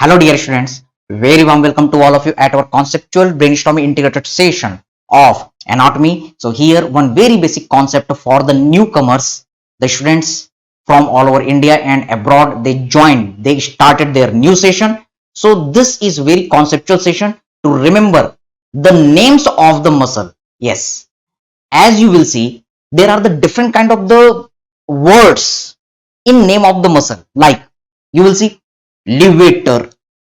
Hello dear students, very warm welcome to all of you at our conceptual brainstorming integrated session of anatomy. So here one very basic concept for the newcomers, the students from all over India and abroad, they started their new session. So this is very conceptual session to remember the names of the muscle. Yes, as you will see, there are the different kind of the words in name of the muscle, like you will see levator,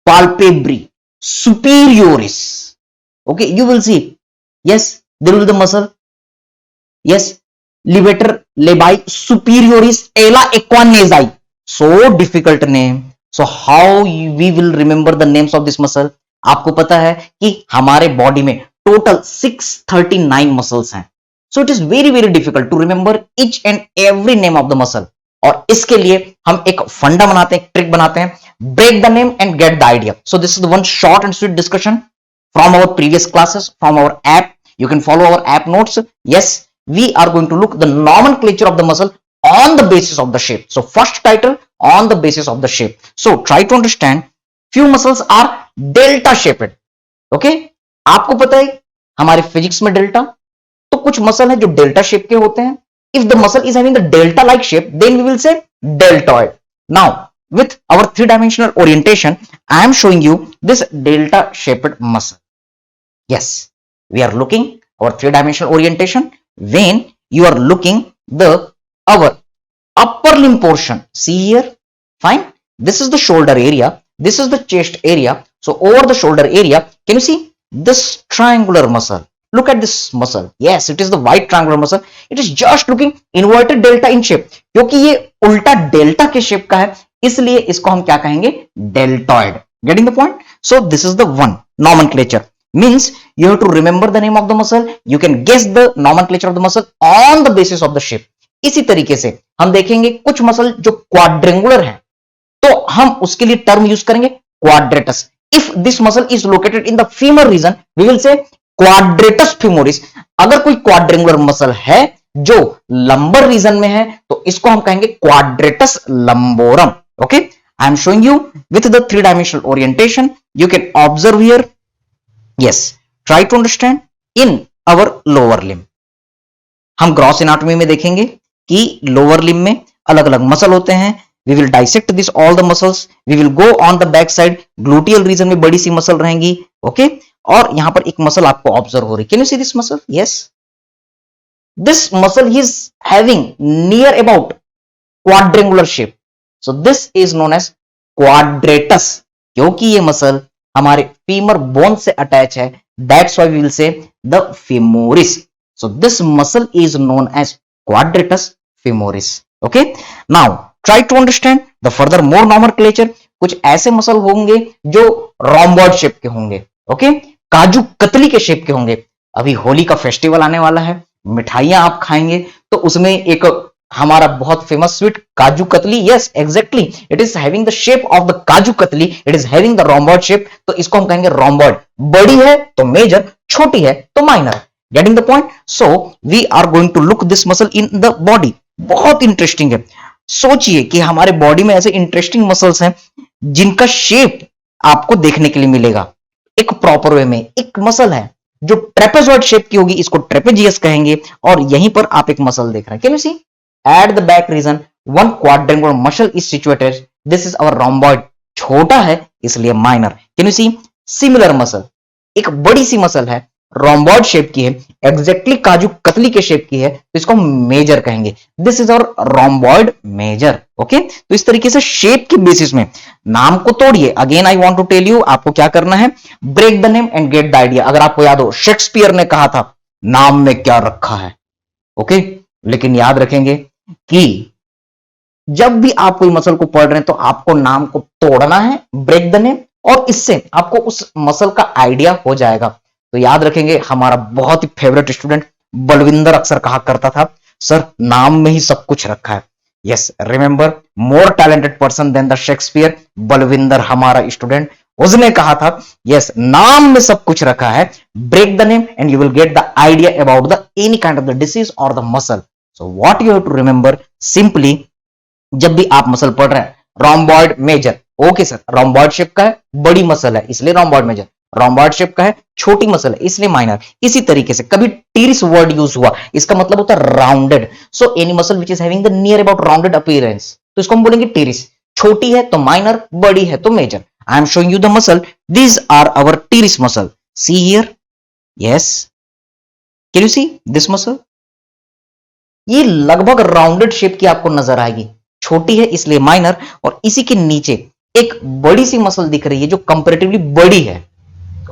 palpebrae, superioris. Okay, you will see. Yes, there will be the muscle. Yes, levator, levi, superioris, ela equanesi. So difficult name. So how we will remember the names of this muscle? आपको पता है कि हमारे body में total 639 muscles हैं. So it is very very difficult to remember each and every name of the muscle. और इसके लिए हम एक फंडा बनाते हैं, एक ट्रिक बनाते हैं, break the name and get the idea. So this is the one short and sweet discussion from our previous classes, from our app. You can follow our app notes. Yes, we are going to look the nomenclature of the muscle on the basis of the shape. So first title, on the basis of the shape. So try to understand, few muscles are delta shaped. Okay, आपको पता है हमारे physics में delta, तो कुछ muscle है जो delta shape के होते हैं. If the muscle is having the delta like shape, then we will say deltoid. Now with our three-dimensional orientation, I am showing you this delta shaped muscle. Yes, we are looking our three-dimensional orientation when you are looking the our upper limb portion. See here, fine. This is the shoulder area. This is the chest area. So over the shoulder area, can you see this triangular muscle? Look at this muscle. Yes, it is the white triangular muscle. It is just looking inverted delta in shape. क्योंकि ये उल्टा delta के shape का है, इसलिए इसको हम क्या कहेंगे? Deltoid. Getting the point? So this is the one nomenclature. Means you have to remember the name of the muscle. You can guess the nomenclature of the muscle on the basis of the shape. इसी तरीके से हम देखेंगे कुछ muscle जो quadrangular है, तो हम उसके लिए टर्म यूज करेंगे quadratus. If this muscle is located in the femur region, we will say quadratus femoris. अगर कोई क्वाड्रेंगुलर मसल है जो लंबर रीजन में है, तो इसको हम कहेंगे quadratus lumborum. Okay, I am showing you with the three dimensional orientation. You can observe here. Yes, try to understand in our lower limb. हम ग्रॉस एनाटॉमी में देखेंगे कि लोअर लिम्ब में अलग अलग मसल होते हैं. We will dissect this all the muscles. We will go on the back side. Gluteal region में बड़ी सी मसल रहेंगी. ओके, और यहां पर एक मसल आपको ऑब्जर्व हो रही. Can you see this muscle? Yes, this muscle is having near about quadrangular shape. So this is known as quadratus. क्योंकि ये मसल हमारे फीमर बोन से अटैच है, that's why we will say the femoris. So this muscle is known as quadratus femoris. Okay, now try to understand the further more nomenclature. कुछ ऐसे muscle होंगे जो rhomboid shape के होंगे. Okay, kaju katli के shape के होंगे. अभी होली का फेस्टिवल आने वाला है, मिठाइयां आप खाएंगे, तो उसमें एक हमारा बहुत famous sweet kaju katli. Yes, exactly, it is having the shape of the kaju katli. It is having the rhomboid shape, तो इसको हम कहेंगे रोम्बॉइड. बड़ी है तो मेजर, छोटी है तो minor. Getting the point? So we are going to look this muscle in the body. बहुत इंटरेस्टिंग है. सोचिए कि हमारे बॉडी में ऐसे इंटरेस्टिंग मसल्स हैं जिनका शेप आपको देखने के लिए मिलेगा एक प्रॉपर वे में. एक मसल है जो ट्रेपेजॉइड शेप की होगी, इसको ट्रेपेजियस कहेंगे. और यहीं पर आप एक मसल देख रहे हैं. Can you see at the back region one quadrangular muscle is situated. This is our rhomboid. छोटा है इसलिए minor. Can you see similar muscle, एक बड़ी सी मसल है, रोम्बॉइड शेप की है, एग्जैक्टली काजू कतली के शेप की है, तो इसको हम मेजर कहेंगे. This is our rhomboid major. Okay, तो इस तरीके से शेप के बेसिस में नाम को तोड़िए. Again I want to tell you, आपको क्या करना है? Break the name and get the idea. अगर आपको याद हो, शेक्सपियर ने कहा था नाम में क्या रखा है. ओके, लेकिन याद रखेंगे कि जब भी आप कोई मसल को पढ़ रहे हैं तो आपको नाम को तोड़ना है, ब्रेक द नेम, और इससे आपको उस मसल का आइडिया हो जाएगा. तो याद रखेंगे, हमारा बहुत ही फेवरेट स्टूडेंट बलविंदर अक्सर कहा करता था, सर नाम में ही सब कुछ रखा है. Yes, remember, more talented person than the Shakespeare. Balwinder हमारा स्टूडेंट, उसने कहा था यस, नाम में सब कुछ रखा है. Break the name and you will get the idea about the any kind of the disease और the muscle. So what you have to remember, simply जब भी आप मसल पढ़ रहे हैं, rhomboid major, okay sir, rhomboid shape का है, बड़ी मसल है इसलिए रोम्बॉइड मेजर, रोम्बॉइड शेप का है, छोटी मसल है इसलिए माइनर। इसी तरीके से कभी टीरिस वर्ड यूज हुआ, इसका मतलब होता है rounded. So any muscle which is having the near about rounded appearance, तो इसको हम बोलेंगे टीरिस। छोटी है तो माइनर, बड़ी है तो major. I am showing you the muscle, these are our teres muscle. See here, yes, can you see this muscle? ये लगभग राउंडेड शेप की आपको नजर आएगी, छोटी है इसलिए माइनर, और इसी के नीचे एक बड़ी सी मसल दिख रही है जो कंपैरेटिवली बड़ी है।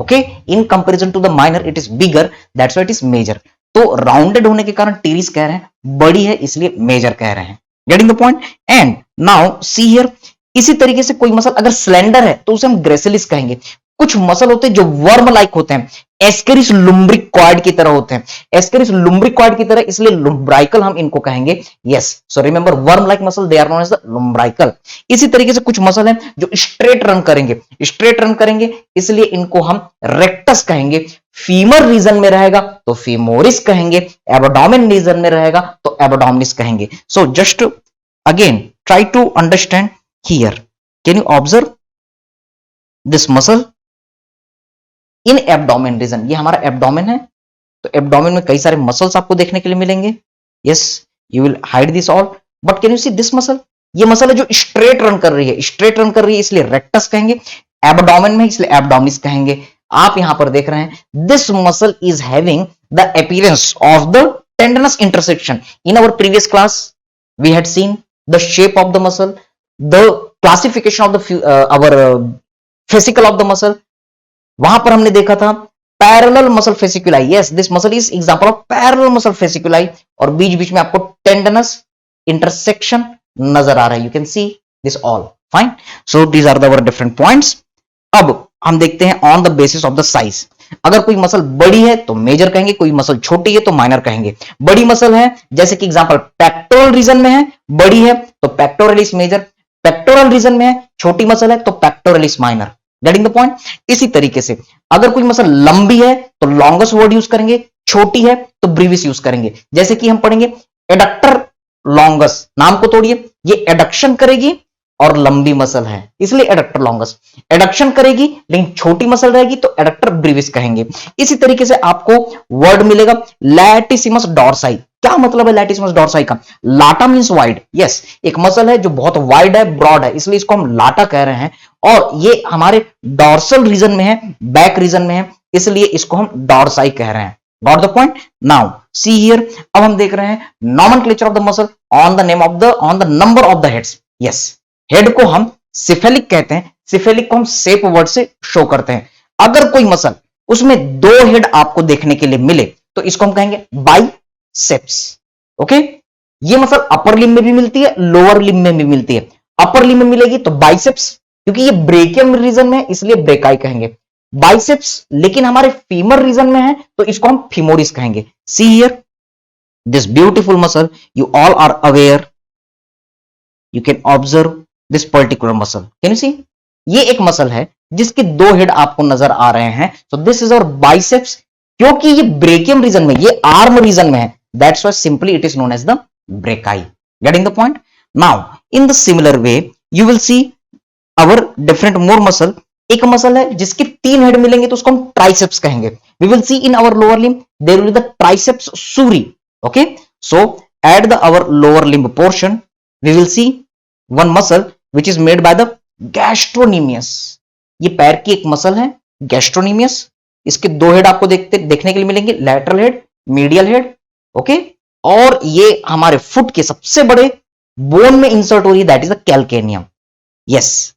Okay, in comparison to the minor it is bigger, that's why it is major. तो राउंडेड होने के कारण टीरिस कह रहे हैं, बड़ी है इसलिए मेजर कह रहे हैं। Getting the point? And now see here, इसी तरीके से कोई मसल अगर स्लेंडर है तो उसे हम ग्रेसिलिस कहेंगे। कुछ मसल होते हैं जो वर्म लाइक होते हैं, एस्केरिस लुम्ब्रिकॉइड की तरह होते हैं, एस्केरिस लुम्ब्रिकॉइड की तरह, इसलिए लुम्ब्राइकल हम इनको कहेंगे। Yes, so remember worm like muscle they are known as the lumbrical. इसी तरीके से कुछ मसल हैं जो स्ट्रेट रन करेंगे, स्ट्रेट रन करेंगे इसलिए इनको हम रेक्टस कहेंगे। फीमर रीजन में रहेगा तो फीमोरिस कहेंगे, एबडोमेन रीजन में रहेगा तो एबडोमिनिस कहेंगे। So just again try to understand here, can you observe this muscle in abdomen region? ये हमारा एब्डोमेन है, तो एब्डोमेन में कई सारे मसल्स आपको देखने के लिए मिलेंगे। Yes, you will hide this all, but can you see this muscle? ये मसल है जो स्ट्रेट रन कर रही है, स्ट्रेट रन कर रही है इसलिए रेक्टस कहेंगे, एब्डोमेन में इसलिए एब्डोमिनिस कहेंगे। आप यहां पर देख रहे हैं this muscle is having the appearance of the tendinous intersection. In our previous class we had seen the shape of the muscle, the classification of the our fascicle of the muscle. वहां पर हमने देखा था parallel muscle fasciculi, yes this muscle is example of parallel muscle fasciculi, और बीच बीच में आपको टेंडनस intersection नजर आ रहा है। You can see this all fine. So these are the different points. अब हम देखते हैं on the basis of the size. अगर कोई मसल बड़ी है तो मेजर कहेंगे, कोई मसल छोटी है तो माइनर कहेंगे। बड़ी मसल है जैसे कि एग्जांपल पेक्टोरल रीजन में है, बड़ी है तो पेक्टोरलिस मेजर, पेक्टोरल रीजन में है छोटी मसल है तो pectoralis minor. Getting the point? इसी तरीके से अगर कोई मसल लंबी है तो लॉन्गेस्ट वर्ड यूज करेंगे, छोटी है तो ब्रीविस यूज करेंगे। जैसे कि हम पढ़ेंगे एडक्टर लॉन्गस, नाम को तोड़िए, ये एडक्शन करेगी और लंबी मसल है इसलिए एडक्टर लॉन्गस, एडक्शन करेगी लेकिन छोटी मसल रहेगी तो एडक्टर ब्रीविस कहेंगे। इसी तरीके से आपको वर्ड मिलेगा लैटिसिमस डॉर्साई। क्या मतलब है लैटिसिमस डॉर्साई का? लाटा मींस वाइड, यस, एक मसल है जो बहुत वाइड है, ब्रॉड है, इसलिए इसको हम लाटा कह रहे हैं, और ये हमारे डॉर्सल रीजन में है, बैक रीजन में है, इसलिए इसको हम डॉर्साई कह रहे हैं। Got the point? Now see here, अब हम देख रहे हैं nomenclature of the muscle on the name of the on the number of the heads. Yes, head को हम सिफेलिक कहते हैं, सिफेलिक को हम सेप वर्ड से शो करते हैं। अगर कोई मसल उसमें दो हेड आपको देखने के लिए मिले तो इसको हम कहेंगे बाइसेप्स। ओके, ये मसल अपर लिम्ब में भी मिलती है, लोअर लिम्ब में भी मिलती है। अपर लिम्ब में मिलेगी तो बाइसेप्स, क्योंकि ये ब्रेकियम रीजन में है इसलिए ब्रेकाई कहेंगे बाइसेप्स, लेकिन हमारे फीमर रीजन में है तो इसको हम फीमोरिस कहेंगे। See here this beautiful muscle, you all are aware, you can observe this particular muscle, can you see? ये एक मसल है जिसके दो हेड आपको नजर आ रहे हैं, so this is our biceps. क्योंकि ये ब्रेकियम रीजन में, ये आर्म रीजन में है, that's why simply it is known as the brachii. Getting the point? Now in the similar way you will see our different more muscle. एक muscle है जिसके तीन हेड मिलेंगे तो उसको हम ट्राइसेप्स कहेंगे। We will see in our lower limb there will be the triceps surae. Okay, so at the our lower limb portion we will see one muscle which is made by the gastrocnemius। ये पैर की एक muscle है gastrocnemius, इसके दो head आपको देखने के लिए मिलेंगे, lateral head, medial head. Okay, और ये हमारे फुट के सबसे बड़े बोन में इंसर्ट हो रही है, that is the calcaneum. Yes,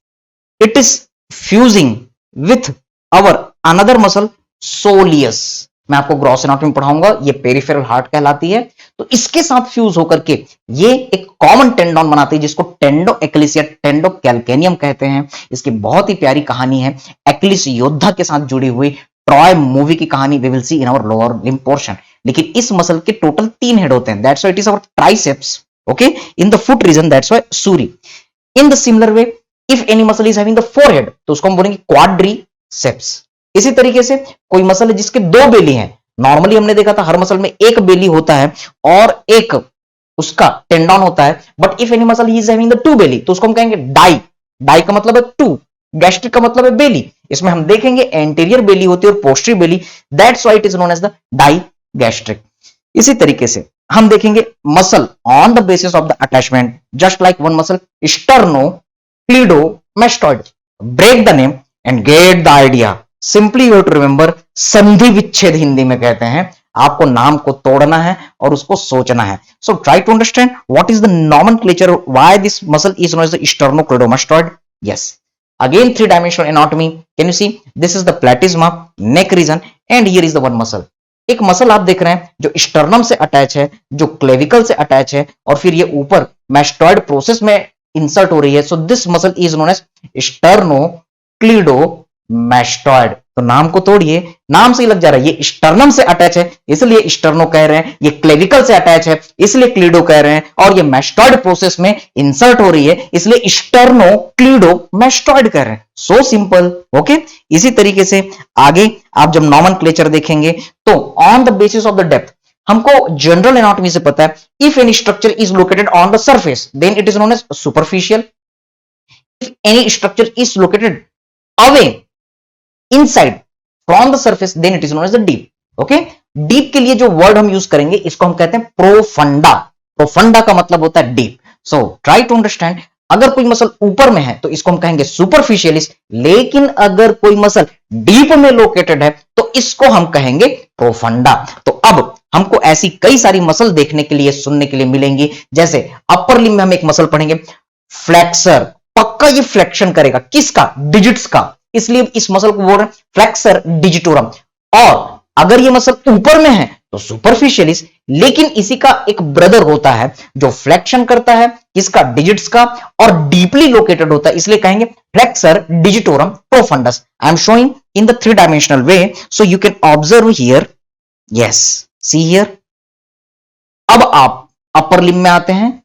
it is fusing with our another muscle soleus. मैं आपको ग्रॉस एनाटॉमी पढ़ाऊंगा, ये पेरिफेरल हार्ट कहलाती है, तो इसके साथ फ्यूज होकर के ये एक कॉमन टेंडन बनाती है जिसको टेंडो एक्लिस या टेंडो कैल्केनियम कहते हैं। इसकी बहुत ही प्यारी कहानी है एक्लिस योद्धा के साथ जुड़ी हुई, ट्रॉय मूवी की कहानी we will see in our lower limb portion. लेकिन इस मसल के टोटल तीन हेड होते हैं, that's why it is our triceps. Okay, in the foot region that's why surae. In the similar way if any muscle is having the four head तो उसको हम बोलेंगे क्वाड्रीसेप्स। इसी तरीके से कोई मसल है जिसके दो बेली हैं, नॉर्मली हमने देखा था हर मसल में एक बेली होता है और एक उसका टेंडन होता है, बट इफ एनी मसल ही is having the two belly तो उसको हम कहेंगे डाई का मतलब है टू, गैस्ट्रिक का मतलब है बेली। इसमें हम देखेंगे एंटीरियर बेली होती है और posterior belly, that's why it is known as the digastric. इसी तरीके से हम देखेंगे muscle on the basis of the attachment, just like one muscle sternocleidomastoid. Break the name and get the idea. Simply you have to remember, संधि विच्छेद हिंदी में कहते हैं। आपको नाम को तोड़ना है और उसको सोचना है। So try to understand what is the nomenclature, why this muscle is known as the sternocleidomastoid. Yes, again three dimensional anatomy. Can you see, this is the platysma, neck region, and here is the one muscle. एक muscle आप देख रहे हैं जो sternum से attach है, जो clavicle से अटैच है, और फिर ये ऊपर मैस्टॉइड प्रोसेस में इंसर्ट हो रही है। So this muscle is known as sternocleidomastoid. तो नाम को तोड़िए, नाम से ही लग जा रहा है ये स्टर्नम से अटैच है इसलिए स्टर्नो कह रहे हैं, ये क्लेविकल से अटैच है इसलिए क्लीडो कह रहे हैं, और ये मैस्टॉइड प्रोसेस में इंसर्ट हो रही है इसलिए स्टर्नोक्लीडोमास्टोइड कह रहे हैं। So simple. ओके, इसी तरीके से आगे आप जब नॉमेनक्लेचर देखेंगे तो on the basis of the depth, हमको जनरल एनाटॉमी से पता है, if any structure is located on the surface then it is known as superficial. If any structure is located away inside from the surface then it is known as the deep. Okay, deep के लिए जो word हम use करेंगे इसको हम कहते हैं profunda. Profunda का मतलब होता है deep. So try to understand, अगर कोई मसल ऊपर में है तो इसको हम कहेंगे सुपरफिशियलिस, लेकिन अगर कोई मसल डीप में लोकेटेड है तो इसको हम कहेंगे प्रोफंडा। तो अब हमको ऐसी कई सारी मसल देखने के लिए, सुनने के लिए मिलेंगी। जैसे अपर लिम्ब में हम एक मसल पढ़ेंगे फ्लेक्सर, पक्का ये फ्लेक्शन करेगा, किसका? डिजिट्स का, इसलिए इस मसल को बोल रहे हैं फ्लेक्सर डिजिटोरम। और अगर ये मसल ऊपर में है तो सुपरफिशियलिस, लेकिन इसी का एक ब्रदर होता है जो फ्लेक्शन करता है, किसका? डिजिट्स का, और डीपली लोकेटेड होता है, इसलिए कहेंगे flexor digitorum profundis. I am showing in the three dimensional way, so you can observe here. Yes, see here. अब आप अपर लिम्ब में आते हैं,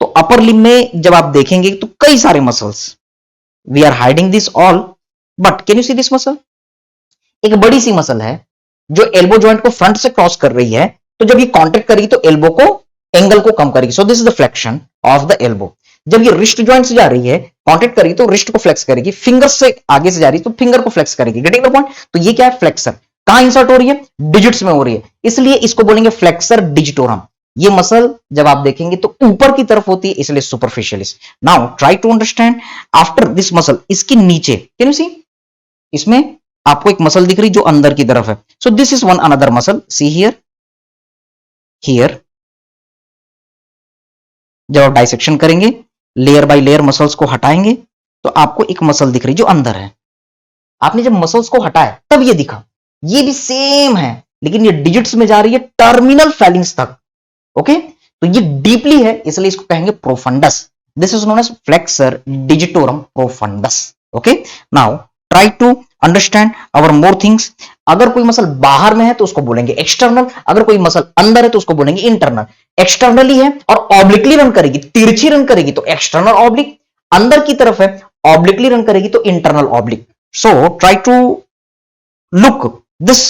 तो अपर लिम्ब में जब आप देखेंगे तो कई सारे muscles, we are hiding this all, but can you see this muscle? एक बड़ी सी मसल है जो एल्बो जॉइंट को फ्रंट से क्रॉस कर रही है, तो जब ये कांटेक्ट करेगी तो एल्बो को, एंगल को कम करेगी। सो this is the flexion of the elbow. जब ये रिस्ट जॉइंट से जा रही है, कांटेक्ट करेगी तो रिस्ट को फ्लेक्स करेगी, फिंगर से आगे से जा रही है तो फिंगर को फ्लेक्स करेगी। Getting the point? तो ये क्या है? फ्लेक्सर। कहां इंसर्ट हो रही है? डिजिट्स में हो रही है, इसलिए इसको बोलेंगे फ्लेक्सर डिजिटोरम। ये मसल जब आप देखेंगे तो ऊपर की तरफ होती है, इसलिए superficialis. Now try to understand after this muscle, इसके नीचे कैन यू सी, इसमें आपको एक मसल दिख रही जो अंदर की तरफ है। So this is one another muscle, see here. Here जब आप डाइसेक्शन करेंगे, लेयर बाय लेयर मसल्स को हटाएंगे, तो आपको एक मसल दिख रही जो अंदर है। आपने जब मसल्स को हटाया तब ये दिखा, ये भी सेम है, लेकिन ये डिजिट्स में जा रही है टर्मिनल फेलिंग्स तक। ओके, तो ये डीपली है, इसलिए इसको कहेंगे profundus. This is known as flexor digitorum profundus. Okay, now try to understand our more things. अगर कोई मसल बाहर में है तो उसको बोलेंगे एक्सटर्नल, अगर कोई मसल अंदर है तो उसको बोलेंगे इंटरनल। एक्सटर्नली है और ऑब्लिकली रन करेगी, तिरछी रन करेगी तो एक्सटर्नल ऑब्लिक, अंदर की तरफ है ऑब्लिकली रन करेगी तो internal oblique. So try to look this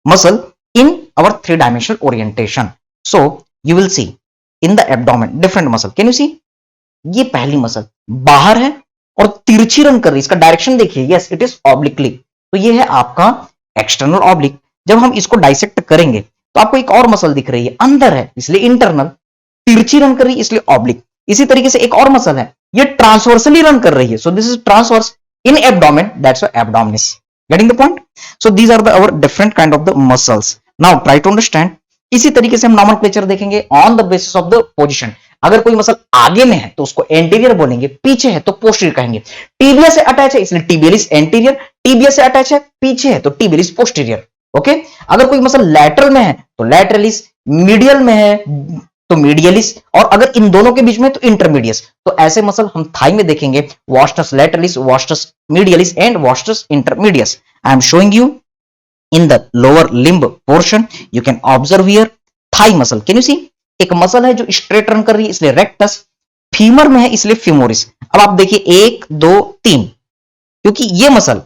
muscle in our three dimensional orientation. So you will see in the abdomen different muscle. Can you see, ये पहली मसल बाहर है और तिरछी रन कर रही है, इसका डायरेक्शन देखिए, यस इट इज ऑब्लिकली, तो ये है आपका एक्सटर्नल ऑब्लिक। जब हम इसको डाइसेक्ट करेंगे तो आपको एक और मसल दिख रही है, अंदर है इसलिए इंटरनल, तिरछी रन कर रही है इसलिए ऑब्लिक। इसी तरीके से एक और मसल है, ये ट्रांसवर्सली रन कर रही है, so this is transverse in abdomen, that's abdominis. Getting the point? So these are the our different kind of the muscles. Now try to understand. इसी तरीके से हम नॉमेनक्लेचर देखेंगे on the basis of the position. अगर कोई muscle आगे में है तो उसको एंटीरियर बोलेंगे, पीछे है तो पोस्टीरियर कहेंगे। टीबिया से अटैच है इसलिए टिबियलिस एंटीरियर, टीबिया से अटैच है पीछे है तो टिबियलिस पोस्टीरियर। ओके, अगर कोई मसल लैटरल में है तो लैटरलिस, मीडियल में है तो मीडियलिस, और अगर इन दोनों के बीच में तो इंटरमीडियस। तो ऐसे मसल हम थाई में देखेंगे, vastus lateralis, vastus medialis and vastus intermedius. I am showing you in the lower limb portion, you can observe here thigh muscle. Can you see? एक मसल है जो स्ट्रेट रन कर रही है इसलिए रेक्टस, फीमर में है इसलिए फिमोरिस। अब आप देखिए 1 2 3, क्योंकि ये मसल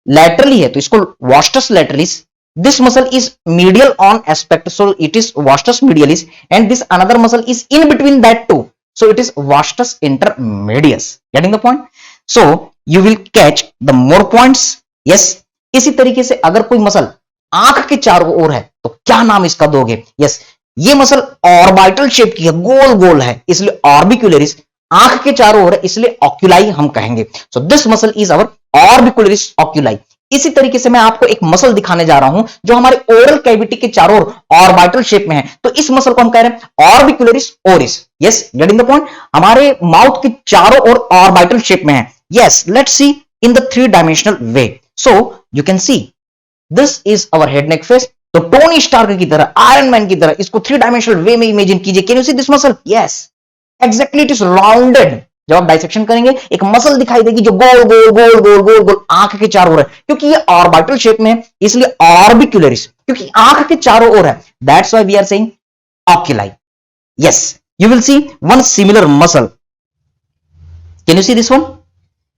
लैटरली है तो इसको vastus lateralis, this muscle is medial on aspect so it is vastus medialis, and this another muscle is in between that two so it is vastus intermedius. Getting the point? So you will catch the more points. Yes, इसी तरीके से अगर कोई muscle आंख के चारों ओर है तो क्या नाम इसका दोगे? यस, ये मसल ऑर्बिटल शेप की है, गोल गोल है, इसलिए ऑर्बिकुलरिस। आंख के चारों ओर है इसलिए ऑक्यूलाई हम कहेंगे। So this muscle is our orbicularis oculi. इसी तरीके से मैं आपको एक मसल दिखाने जा रहा हूं जो हमारे ओरल कैविटी के चारों ओर ऑर्बिटल शेप में है, तो इस मसल को हम कह रहे हैं orbicularis oris. Yes, getting the point? हमारे माउथ के चारों ओर ऑर्बिटल शेप में है। Yes, let's see in the 3 dimensional way. So you can see this is our head neck face. तो टोनी स्टार्क की तरह, आयरन मैन की तरह इसको 3 डायमेंशनल वे में इमेजिन कीजिए। Can you see this muscle? Yes, exactly it is rounded. जब आप डाइसेक्शन करेंगे एक मसल दिखाई देगी जो गोल गोल गोल गोल गोल गोल आंख के चारों ओर है, क्योंकि ये ऑर्बिटल शेप में है इसलिए ऑर्बिकुलरिस, क्योंकि आंख के चारों ओर है, that's why we are saying oculi. Yes, you will see one similar muscle. Can you see this one?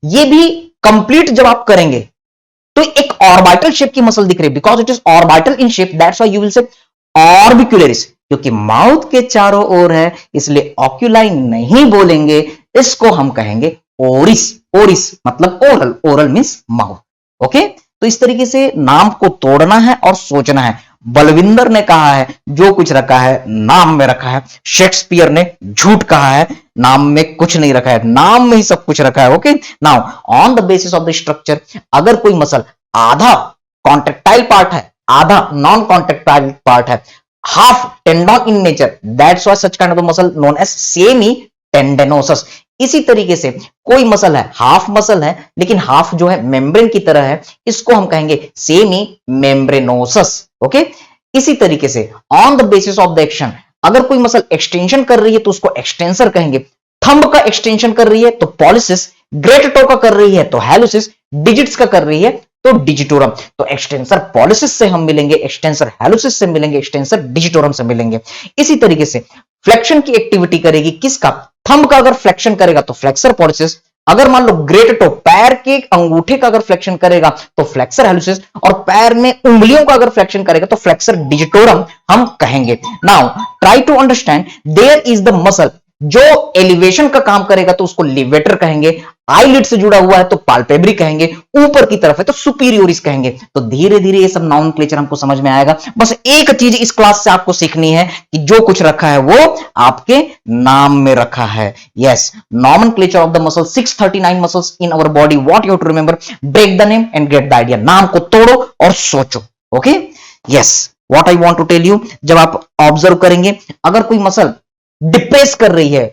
ये भी कंप्लीट जब आप करेंगे तो एक ऑर्बिटल शेप की मसल दिख रही है, because it is orbital in shape, that's why you will say orbicularis. क्योंकि माउथ के चारों ओर है इसलिए ऑक्यूलाई नहीं बोलेंगे, इसको हम कहेंगे ओरिस। ओरिस मतलब oral, oral means mouth. Okay, तो इस तरीके से नाम को तोड़ना है और सोचना है। बलविंदर ने कहा है जो कुछ रखा है नाम में रखा है, शेक्सपियर ने झूठ कहा है नाम में कुछ नहीं रखा है, नाम में ही सब कुछ रखा है। Okay, now on the basis of the structure, अगर कोई मसल आधा कॉन्ट्रेक्टाइल पार्ट है, आधा नॉन कॉन्ट्रेक्टाइल पार्ट है, half tendon in nature, that's why such kind of a muscle known as semi tendinosus। इसी तरीके से कोई मसल है, हाफ मसल है लेकिन हाफ जो है मेम्ब्रेन की तरह है, इसको हम कहेंगे सेमी मेम्ब्रेनोसस। ओके, इसी तरीके से on the basis of the action, अगर कोई मसल एक्सटेंशन कर रही है तो उसको एक्सटेंसर कहेंगे। थंब का एक्सटेंशन कर रही है तो पॉलिसिस, ग्रेट टो का कर रही है तो हैलुसिस, डिजिट्स का कर रही है तो डिजिटोरम। तो एक्सटेंसर पॉलिसिस से हम मिलेंगे, एक्सटेंसर हैलुसिस से मिलेंगे, एक्सटेंसर डिजिटोरम से मिलेंगे। इसी तरीके से फ्लेक्शन की एक्टिविटी करेगी किसका? थंब का अगर फ्लेक्शन करेगा तो फ्लेक्सर पॉलिसिस, अगर मान लो ग्रेट टो पैर के अंगूठे का अगर फ्लेक्शन करेगा तो फ्लेक्सर हैलुसिस, और पैर में उंगलियों का अगर फ्लेक्शन करेगा तो फ्लेक्सर डिजिटोरम हम कहेंगे। Now try to understand, there is the muscle जो एलिवेशन का काम करेगा तो उसको लिवेटर कहेंगे, आईलिड से जुड़ा हुआ है तो पाल्पेब्री कहेंगे, ऊपर की तरफ है तो सुपीरियोरिस कहेंगे। तो धीरे धीरे ये सब नॉमेनक्लेचर हमको समझ में आएगा। बस एक चीज इस क्लास से आपको सीखनी है कि जो कुछ रखा है वो आपके नाम में रखा है। Yes, nomenclature of the muscle, 639 muscles in our body, what you have to remember, break the name and get the idea. नाम को तोड़ो और सोचो। Okay, yes, what I want to tell you, जब आप ऑब्जर्व करेंगे अगर कोई मसल डिप्रेस कर रही है,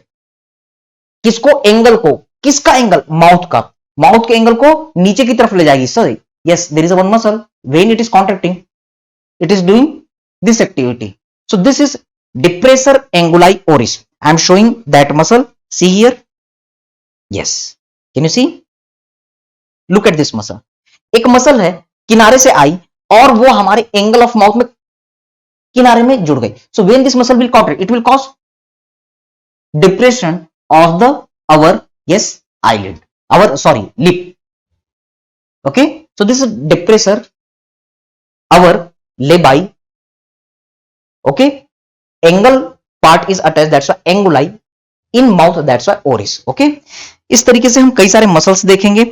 किसको? एंगल को। किसका एंगल? माउथ का। माउथ के एंगल को नीचे की तरफ ले जाएगी। Sorry, yes, there is one muscle when it is contracting, it is doing this activity. So this is depressor anguli oris. I am showing that muscle, see here. Yes, can you see? Look at this muscle. एक muscle है किनारे से आई और वो हमारे angle of mouth में किनारे में जुड़ गई। So when this muscle will contract, it will cause depression of the our yes eyelid, our sorry lip. Okay, so this is depressor our labii. Okay, angle part is attached, that's why anguli, in mouth that's why oris. Okay, इस तरीके से हम कई सारे muscles देखेंगे।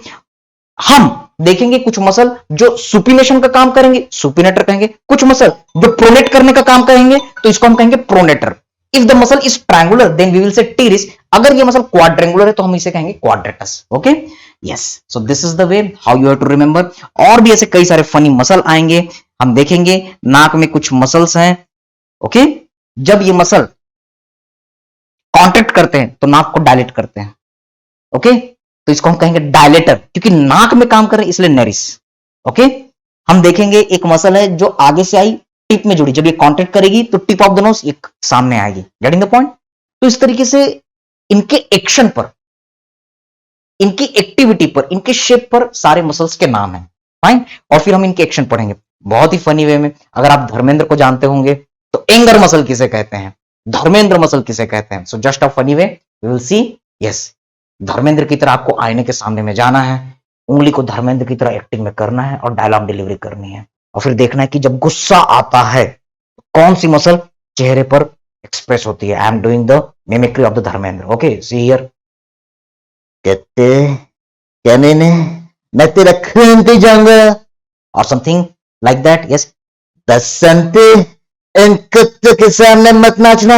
हम देखेंगे कुछ मसल जो सुपिनेशन का काम करेंगे, सुपिनेटर कहेंगे। कुछ मसल जो प्रोनेट करने का काम करेंगे तो इसको हम कहेंगे pronator. If the muscle is triangular, then we will say teres. अगर ये मसल क्वाड्रेंगुलर है तो हम इसे कहेंगे quadratus. Okay, yes, so this is the way how you have to remember. और भी ऐसे कई सारे फनी मसल आएंगे, हम देखेंगे। नाक में कुछ मसल्स हैं। ओके, जब ये मसल कॉन्ट्रैक्ट करते हैं तो नाक को डायलेट करते हैं। ओके, तो इसको हम कहेंगे डायलेटर, क्योंकि नाक में काम कर रहे हैं इसलिए नेरिस। ओके, हम देखेंगे एक मसल है जो आगे से आई, टिप में जुड़ी, जब ये कांटेक्ट करेगी तो टिप ऑफ द नोज ये सामने आएगी। Getting the point? तो इस तरीके से इनके एक्शन पर, इनकी एक्टिविटी पर, इनके शेप पर सारे मसल्स के नाम हैं। फाइन, और फिर हम इनके एक्शन पढ़ेंगे बहुत ही फनी वे में। अगर आप धर्मेंद्र को जानते होंगे तो एंगर मसल किसे कहते हैं, धर्मेंद्र मसल किसे कहते हैं। So just a funny way, we will see. Yes, Dharmendra की तरह आपको आईने के सामने में जाना है, उंगली को धर्मेंद्र की तरह एक्टिंग में करना है और डायलॉग डिलीवरी करनी है, और फिर देखना है कि जब गुस्सा आता है कौन सी मसल चेहरे पर एक्सप्रेस होती है। I am doing the mimicry of the Dharmendra. Okay, see here. कहते क्या मैं तेरा खून पी जाऊंगा और समथिंग लाइक दैट. यस, बसंती इन कुत्तों के सामने मत नाचना.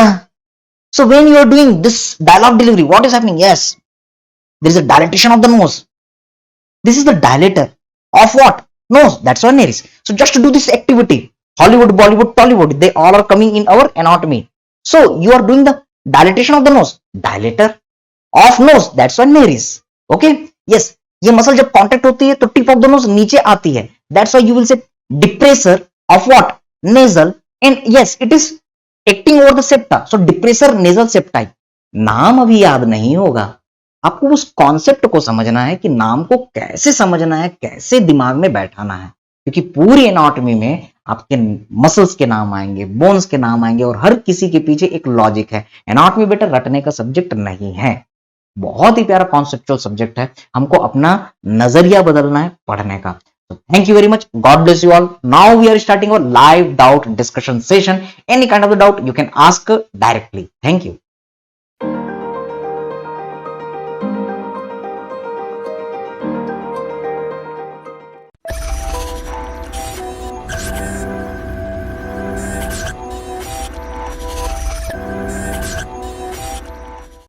So when you are doing this dialogue delivery, what is happening? Yes, there is a dilatation of the nose. This is the dilator of what? Nose. That's why nares. So just to do this activity, Hollywood, Bollywood, Tollywood, they all are coming in our anatomy. So you are doing the dilatation of the nose. Dilator of nose. That's why nares. Okay. Yes. ये muscle जब contact होती है तो tip of the nose नीचे आती है. That's why you will say depressor of what? Nasal. And yes, it is acting over the septa. So depressor nasal septi. नाम अभी याद नहीं होगा, आपको उस कॉन्सेप्ट को समझना है कि नाम को कैसे समझना है, कैसे दिमाग में बैठाना है. क्योंकि पूरी एनाटॉमी में आपके मसल्स के नाम आएंगे, बोन्स के नाम आएंगे और हर किसी के पीछे एक लॉजिक है. एनाटॉमी बेटा रटने का सब्जेक्ट नहीं है. बहुत ही प्यारा कॉन्सेप्चुअल सब्जेक्ट है. हमको अपना नजरिया बदलना है पढ़ने का. Thank you very much. God bless you all. Now we are starting our live doubt discussion session. Any kind of the doubt you can ask directly. Thank you.